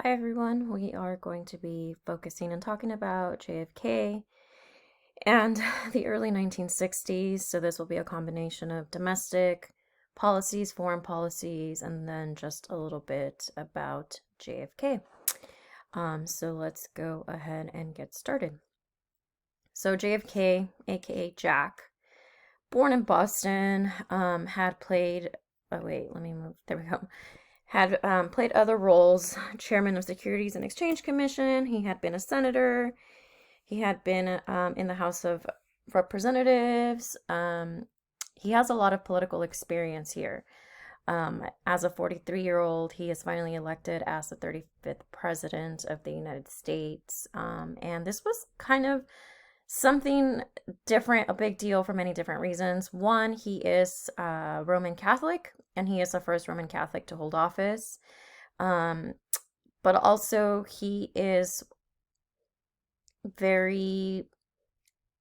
Hi everyone, we are going to be focusing and talking about JFK and the early 1960s. So this will be a combination of domestic policies, foreign policies, and then just a little bit about JFK. So let's go ahead and get started. So JFK, aka Jack, born in Boston, had played, oh wait, let me move, there we go. Had played other roles, chairman of Securities and Exchange Commission. He had been a senator. He had been in the House of Representatives. He has a lot of political experience here. As a 43-year-old, he is finally elected as the 35th president of the United States. And this was kind of something different, a big deal for many different reasons. One, he is Roman Catholic, and he is the first Roman Catholic to hold office. But also, he is very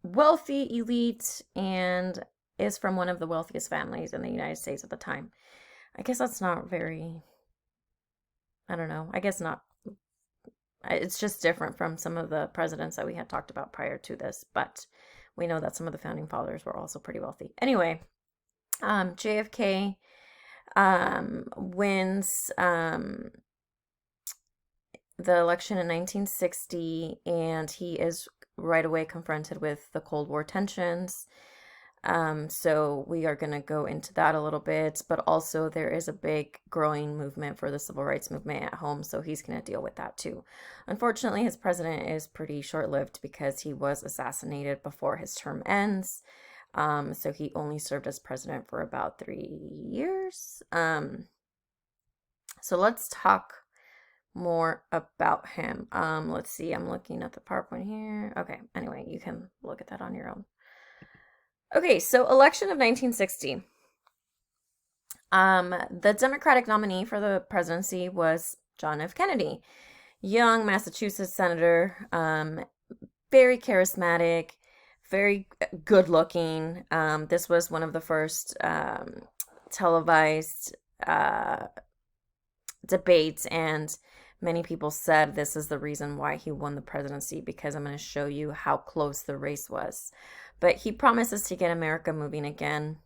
wealthy, elite, and is from one of the wealthiest families in the United States at the time. I guess that's not very, I don't know, I guess not. It's just different from some of the presidents that we had talked about prior to this, but we know that some of the founding fathers were also pretty wealthy. Anyway, JFK wins the election in 1960, and he is right away confronted with the Cold War tensions. So we are going to go into that a little bit, but also there is a big growing movement for the civil rights movement at home, so he's going to deal with that too. Unfortunately, his president is pretty short-lived because he was assassinated before his term ends. So he only served as president for about 3 years. So let's talk more about him. Let's see, I'm looking at the PowerPoint here. Okay, anyway, you can look at that on your own. Okay, so election of 1960. The Democratic nominee for the presidency was John F. Kennedy, young Massachusetts senator, very charismatic, very good looking. This was one of the first televised debates, and many people said this is the reason why he won the presidency, because I'm going to show you how close the race was. But he promises to get America moving again.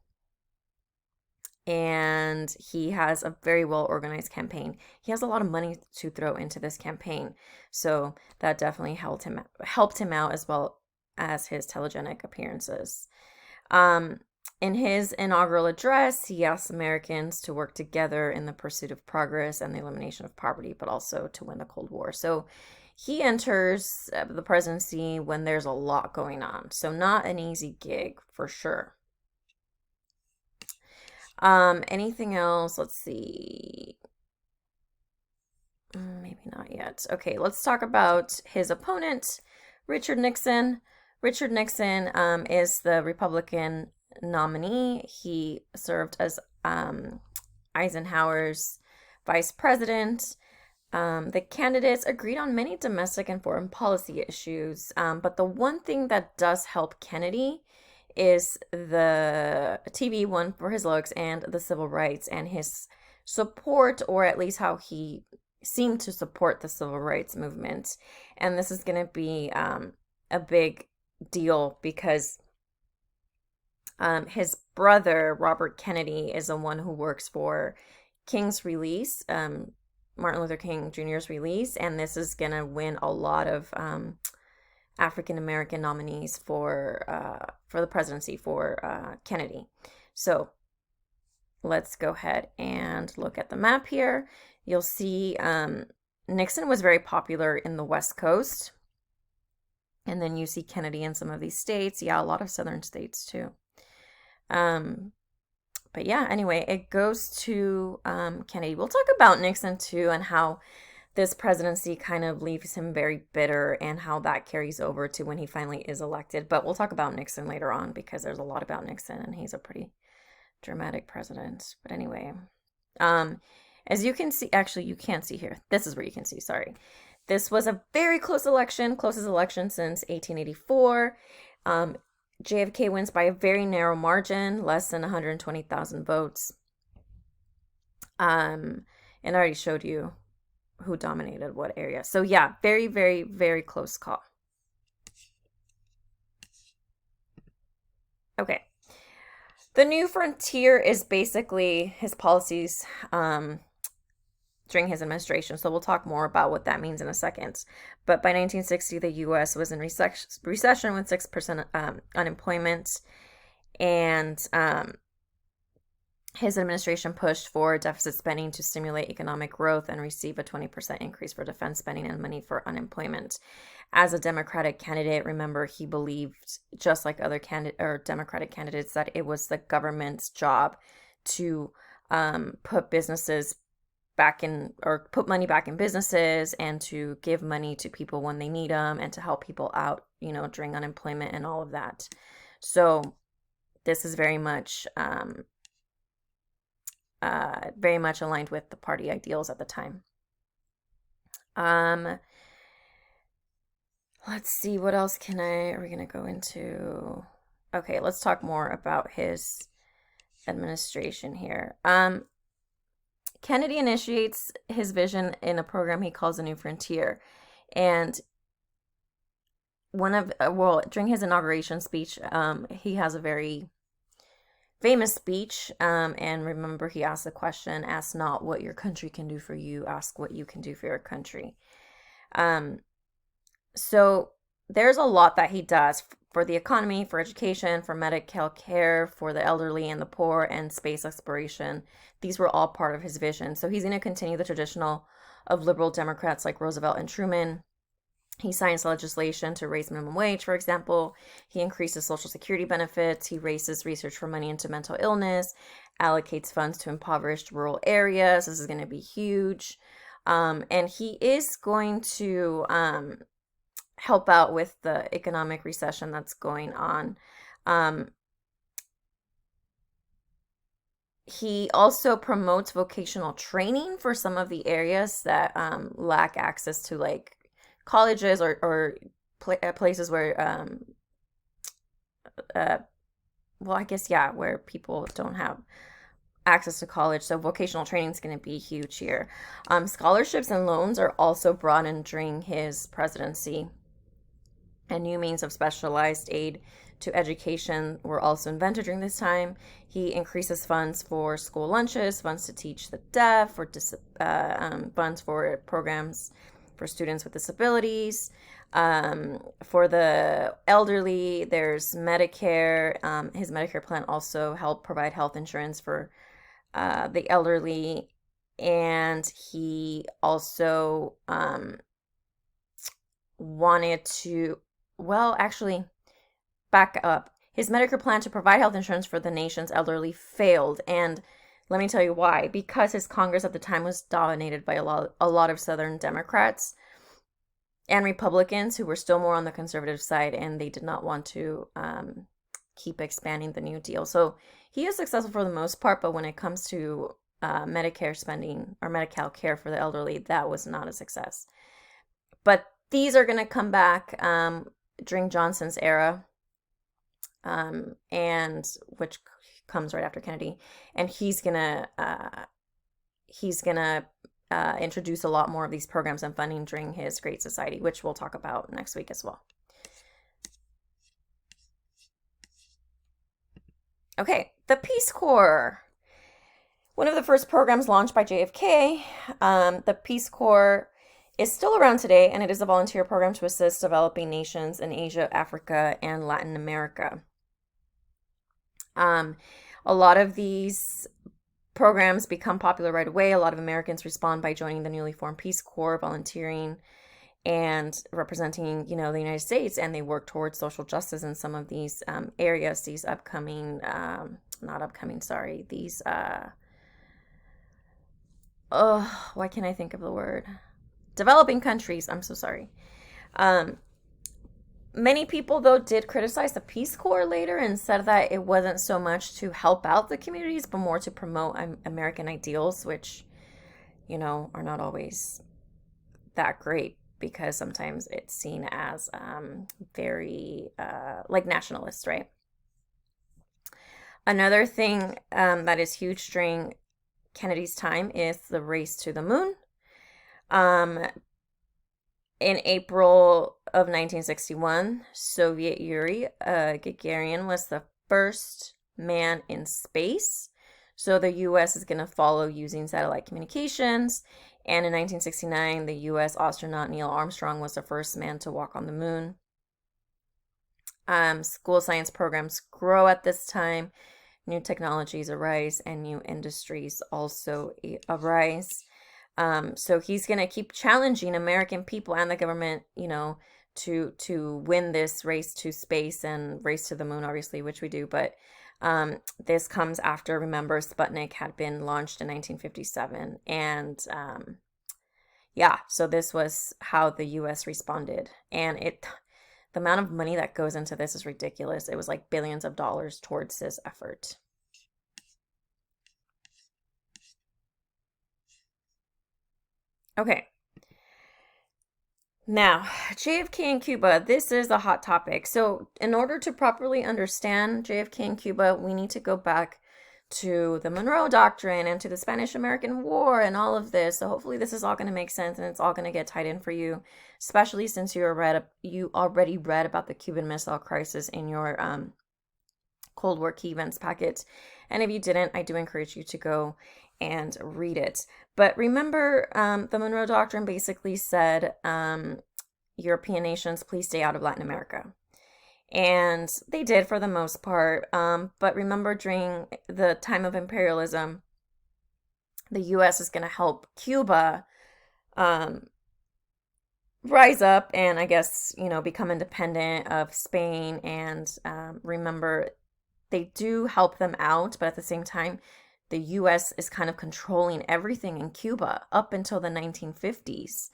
And he has a very well organized campaign. He has a lot of money to throw into this campaign. So that definitely helped him out, as well as his telegenic appearances. In his inaugural address, he asked Americans to work together in the pursuit of progress and the elimination of poverty, but also to win the Cold War. So he enters the presidency when there's a lot going on. So not an easy gig for sure. Anything else? Let's see. Maybe not yet. Okay, let's talk about his opponent, Richard Nixon. Richard Nixon is the Republican nominee. He served as Eisenhower's vice president. The candidates agreed on many domestic and foreign policy issues, but the one thing that does help Kennedy is the TV one for his looks and the civil rights and his support, or at least how he seemed to support the civil rights movement. And this is going to be a big deal because his brother, Robert Kennedy, is the one who works for King's release, Martin Luther King Jr.'s release, and this is going to win a lot of African American nominees for the presidency for Kennedy. So let's go ahead and look at the map here. You'll see Nixon was very popular in the West Coast. And then you see Kennedy in some of these states. Yeah, a lot of southern states too. But yeah, anyway, it goes to Kennedy. We'll talk about Nixon too, and how this presidency kind of leaves him very bitter, and how that carries over to when he finally is elected. But we'll talk about Nixon later on, because there's a lot about Nixon, and he's a pretty dramatic president. But anyway, as you can see, actually you can't see here. This is where you can see, sorry. This was a very close election, closest election since 1884. JFK wins by a very narrow margin, less than 120,000 votes. And I already showed you who dominated what area. So yeah, very, very, very close call. Okay. The New Frontier is basically his policies during his administration. So we'll talk more about what that means in a second. But by 1960, the U.S. was in recession with 6% unemployment. And his administration pushed for deficit spending to stimulate economic growth and receive a 20% increase for defense spending and money for unemployment. As a Democratic candidate, remember, he believed, just like other Democratic candidates, that it was the government's job to put businesses back in, or put money back in businesses, and to give money to people when they need them, and to help people out, during unemployment and all of that. So this is very much aligned with the party ideals at the time. Let's see, what else are we going to go into? Okay, let's talk more about his administration here. Kennedy initiates his vision in a program he calls the New Frontier. And during his inauguration speech, he has a very famous speech, and remember, he asked the question, ask not what your country can do for you, ask what you can do for your country. So there's a lot that he does for the economy, for education, for medical care, for the elderly and the poor, and space exploration. These were all part of his vision. So he's going to continue the traditional of liberal Democrats like Roosevelt and Truman. He signs legislation to raise minimum wage, for example. He increases Social Security benefits. He raises research for money into mental illness, allocates funds to impoverished rural areas. This is going to be huge. And he is going to help out with the economic recession that's going on. He also promotes vocational training for some of the areas that lack access to like colleges or places where well, I guess, yeah, where people don't have access to college. So vocational training is going to be huge here. Scholarships and loans are also brought in during his presidency, and new means of specialized aid to education were also invented during this time. He increases funds for school lunches, funds to teach the deaf, or funds for programs for students with disabilities. For the elderly, there's Medicare. His Medicare plan also helped provide health insurance for the elderly. And he also wanted to, actually, back up. His Medicare plan to provide health insurance for the nation's elderly failed. And let me tell you why. Because his Congress at the time was dominated by a lot of Southern Democrats and Republicans who were still more on the conservative side, and they did not want to keep expanding the New Deal. So he is successful for the most part, but when it comes to Medicare spending or Medi-Cal care for the elderly, that was not a success. But these are going to come back during Johnson's era, and which comes right after Kennedy, and he's gonna introduce a lot more of these programs and funding during his Great Society, which we'll talk about next week as well. Okay, the Peace Corps. One of the first programs launched by JFK. The Peace Corps is still around today, and it is a volunteer program to assist developing nations in Asia, Africa, and Latin America. A lot of these programs become popular right away. A lot of Americans respond by joining the newly formed Peace Corps, volunteering, and representing, the United States, and they work towards social justice in some of these areas, these why can't I think of the word? Developing countries. I'm so sorry. Many people, though, did criticize the Peace Corps later and said that it wasn't so much to help out the communities, but more to promote American ideals, which, are not always that great, because sometimes it's seen as very like nationalist, right? Another thing that is huge during Kennedy's time is the race to the moon. Um, in April of 1961, Soviet Yuri Gagarin was the first man in space. So the US is going to follow using satellite communications. And in 1969, the US astronaut Neil Armstrong was the first man to walk on the moon. School science programs grow at this time. New technologies arise and new industries also arise. So he's going to keep challenging American people and the government, to win this race to space and race to the moon, obviously, which we do. But this comes after, remember, Sputnik had been launched in 1957. And yeah, so this was how the US responded. And the amount of money that goes into this is ridiculous. It was like billions of dollars towards this effort. Okay. Now, JFK in Cuba, this is a hot topic. So, in order to properly understand JFK in Cuba, we need to go back to the Monroe Doctrine and to the Spanish American War and all of this. So, hopefully, this is all going to make sense and it's all going to get tied in for you, especially since you already read about the Cuban Missile Crisis in your Cold War key events packet. And if you didn't, I do encourage you to go and read it. But remember, the Monroe Doctrine basically said, European nations, please stay out of Latin America. And they did for the most part. But remember, during the time of imperialism, the US is going to help Cuba rise up and, I guess, become independent of Spain. And remember, they do help them out, but at the same time, the US is kind of controlling everything in Cuba up until the 1950s.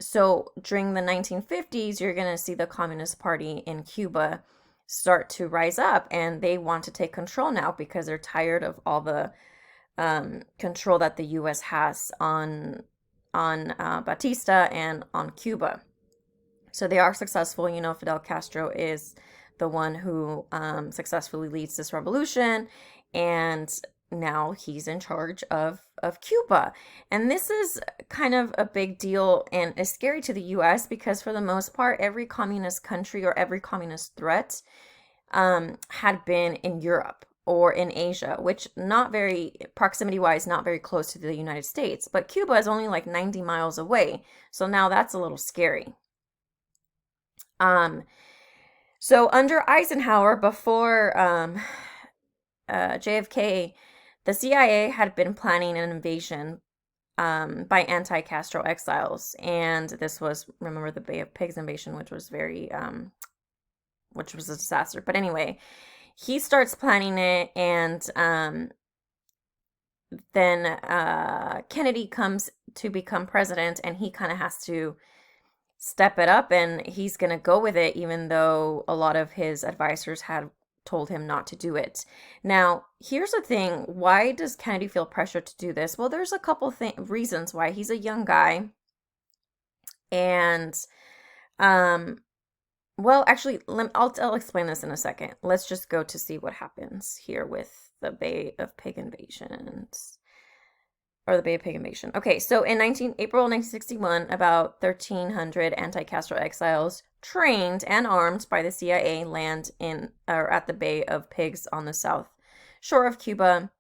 So during the 1950s, you're going to see the Communist Party in Cuba start to rise up, and they want to take control now because they're tired of all the control that the US has on Batista and on Cuba. So they are successful. Fidel Castro is the one who successfully leads this revolution, and now he's in charge of Cuba. And this is kind of a big deal and is scary to the US because for the most part, every communist country or every communist threat had been in Europe or in Asia, which proximity-wise, not very close to the United States. But Cuba is only like 90 miles away. So now that's a little scary. So under Eisenhower, before JFK, the CIA had been planning an invasion by anti-Castro exiles, and this was, remember, the Bay of Pigs invasion, which was which was a disaster. But anyway, he starts planning it, and then Kennedy comes to become president, and he kind of has to step it up, and he's going to go with it, even though a lot of his advisors had told him not to do it. Now, here's the thing. Why does Kennedy feel pressure to do this? Well, there's a couple reasons why. He's a young guy. And, well, actually, I'll explain this in a second. Let's just go to see what happens here with the Bay of Pig invasions. Or the Bay of Pig invasion. Okay, so in April 1961, about 1,300 anti-Castro exiles trained and armed by the CIA land at the Bay of Pigs on the south shore of Cuba.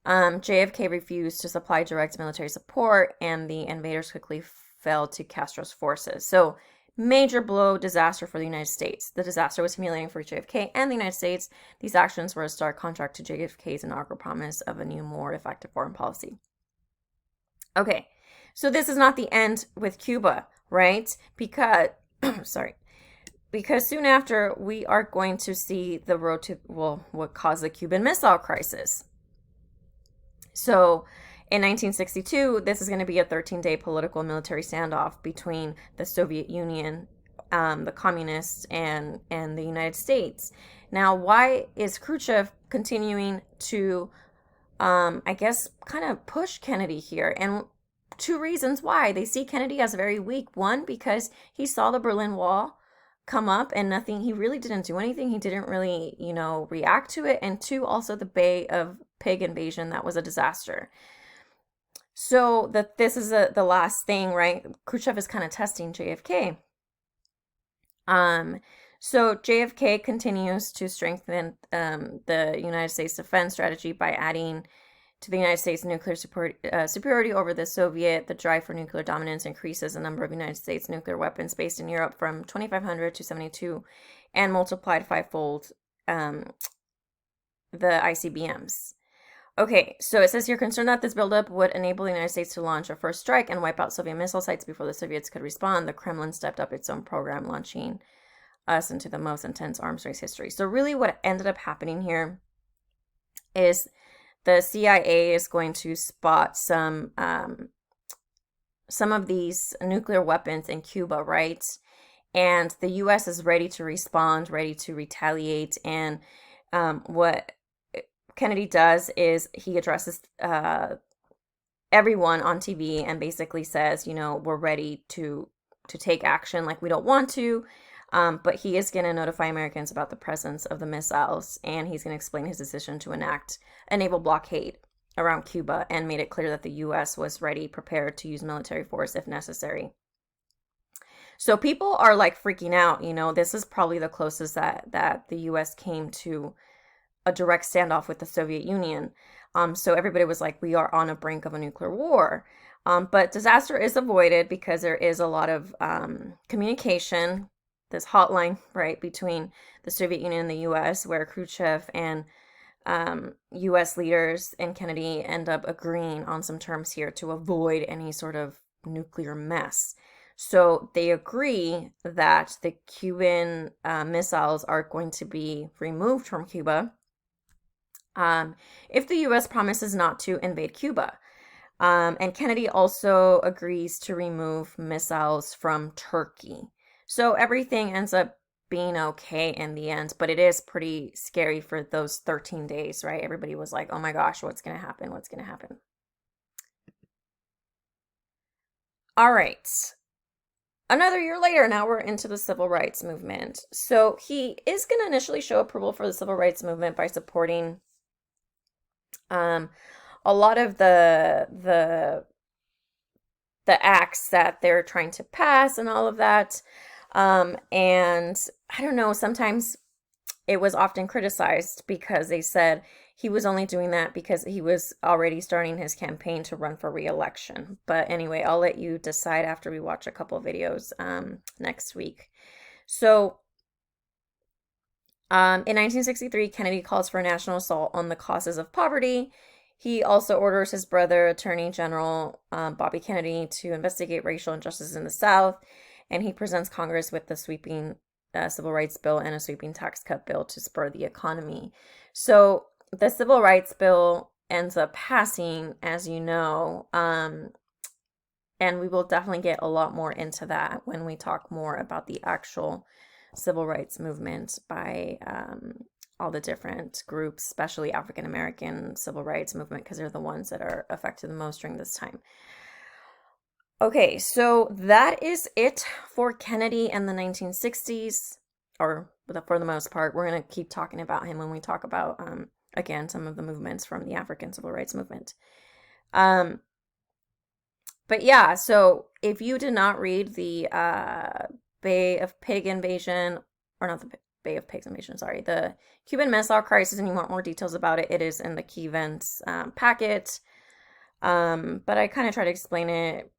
JFK refused to supply direct military support, and the invaders quickly fell to Castro's forces. So, major blow, disaster for the United States. The disaster was humiliating for JFK and the United States. These actions were a stark contrast to JFK's inaugural promise of a new, more effective foreign policy. Okay, so this is not the end with Cuba, right? Because, because soon after, we are going to see the road to, what caused the Cuban Missile Crisis. So in 1962, this is going to be a 13-day political and military standoff between the Soviet Union, the communists, and the United States. Now, why is Khrushchev continuing to I guess, kind of push Kennedy here? And two reasons why. They see Kennedy as very weak. One, because he saw the Berlin Wall come up and he really didn't do anything. He didn't really, react to it. And two, also the Bay of Pig invasion. That was a disaster. So that this is the last thing, right? Khrushchev is kind of testing JFK. Um, so JFK continues to strengthen the United States defense strategy by adding to the United States nuclear superiority over the Soviet. The drive for nuclear dominance increases the number of United States nuclear weapons based in Europe from 2,500 to 72, and multiplied fivefold the ICBMs. Okay, so it says you're concerned that this buildup would enable the United States to launch a first strike and wipe out Soviet missile sites before the Soviets could respond. The Kremlin stepped up its own program, launching us into the most intense arms race history. So really what ended up happening here is the CIA is going to spot some of these nuclear weapons in Cuba, right? And the US is ready to respond, ready to retaliate. And what Kennedy does is he addresses everyone on TV and basically says, we're ready to take action. Like, we don't want to, but he is going to notify Americans about the presence of the missiles, and he's going to explain his decision to enact a naval blockade around Cuba, and made it clear that the U.S. was ready, prepared to use military force if necessary. So people are like freaking out. This is probably the closest that the U.S. came to a direct standoff with the Soviet Union. So everybody was like, we are on a brink of a nuclear war. But disaster is avoided because there is a lot of communication, this hotline, right, between the Soviet Union and the U.S., where Khrushchev and U.S. leaders and Kennedy end up agreeing on some terms here to avoid any sort of nuclear mess. So they agree that the Cuban missiles are going to be removed from Cuba if the U.S. promises not to invade Cuba. And Kennedy also agrees to remove missiles from Turkey. So everything ends up being okay in the end, but it is pretty scary for those 13 days, right? Everybody was like, oh my gosh, what's going to happen? What's going to happen? All right. Another year later, now we're into the civil rights movement. So he is going to initially show approval for the civil rights movement by supporting a lot of the acts that they're trying to pass and all of that. And I don't know, sometimes it was often criticized because they said he was only doing that because he was already starting his campaign to run for re-election. But anyway, I'll let you decide after we watch a couple videos next week. So in 1963, Kennedy calls for a national assault on the causes of poverty. He also orders his brother, Attorney General Bobby Kennedy, to investigate racial injustices in the South, and he presents Congress with the sweeping civil rights bill and a sweeping tax cut bill to spur the economy. So the civil rights bill ends up passing, as you know, and we will definitely get a lot more into that when we talk more about the actual civil rights movement by all the different groups, especially African American civil rights movement, because they're the ones that are affected the most during this time. Okay, so that is it for Kennedy and the 1960s, or for the most part. We're going to keep talking about him when we talk about, again, some of the movements from the African civil rights movement. But yeah, so if you did not read the Bay of Pig invasion, or not the Bay of Pigs invasion, sorry, the Cuban Missile Crisis, and you want more details about it, it is in the key events packet. But I kind of try to explain it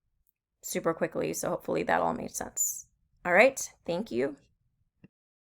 super quickly, so hopefully that all made sense. All right, thank you.